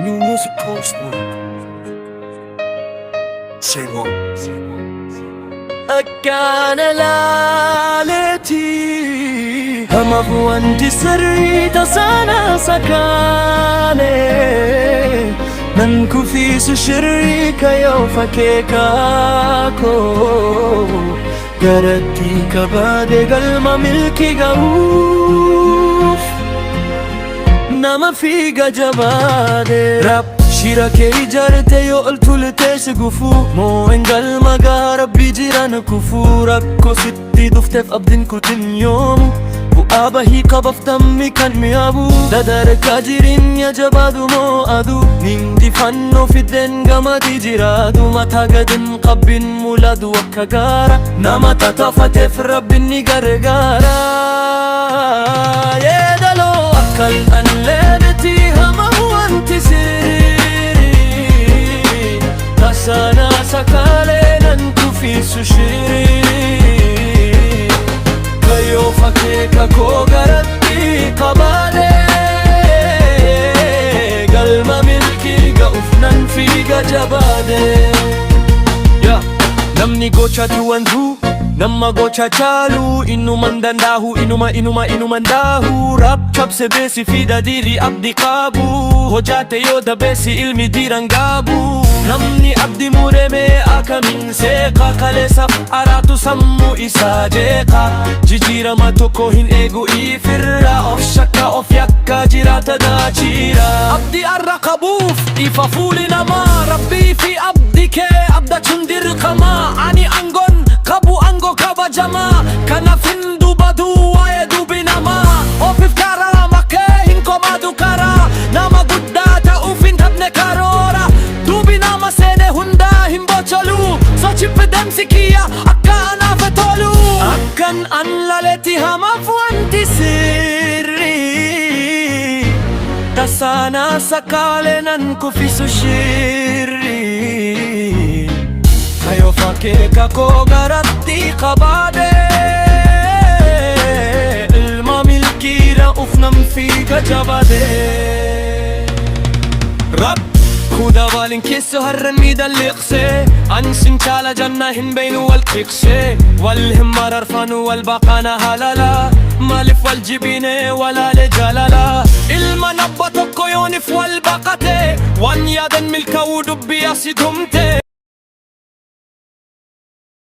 New music postman. Say what? Akkana laaleti hama wanti sirrii tasaana sakane nan kufisu shirika yoo fakeekako garatti kabaade galma milki ga'uuf nama fiiga jabaade rap shira kee ijaarte yoo oltulte si gufuu moo'een galma gaa rabbii jiran kufuu rakkoo sitti dhufteef abdiin kutin yoomu bu'aa bahii qabaftammi kan mi'aabu dadarkaa jireenya jabaadu moo'adu ninjifannoo fideen gamadii jiraatu mataa gadin qabbin mul'atu akka gaara nama tatafateef rabbiin ni gargaara yeedaloo akkan anleedeti hama wanti sana sakale nan kufisu shiri kayo fakeka ko garatti qabade galma milki ga'uf nan fiiga jabaade namni gocha tuwantu nama gocha chaalu inuman dandaahu inuman daahu rap cabse beesi fida diri abdi qabu hojaate yoo dabeesi ilmi diran gaabu namni abdi mureme akamin seeqa kaleessaf araatu sammuu isaa jeeqa jijjiirama tokko hin eegu ifirra of shakka of yakka jiraata daachiira abdi arra qabuuf ifa fuuli namaa rabbii fi abdi kee abdachuun dirqama ani angon qabu angoo kabajamaa kanaaf hin dubatu waa'ee dubi namaa ofiif karaa makkee hin komaadu karaa nama guddaa ta'uuf hin dhabne karoora dubi nama seene hundaa hin bocholu sochiffe demsi kiyya akka anaaf tolu akkan an laletti hamaaf wanti sirri tasaana sakale nan kufisu shirri kayo fakeeka ko garatti qabaade ilma milkiira ufnam fiiga jabaade rab kuda waalin keessa harran miidhan liqse ansin chaala janna hin beeynu wal qiqse wal himmar arfanu wal baqana halala maalif wal jibine walaale jalala ilma nabba tokko yoonif wal baqate wan yaadan milkaa'uu dubbii asi dhumte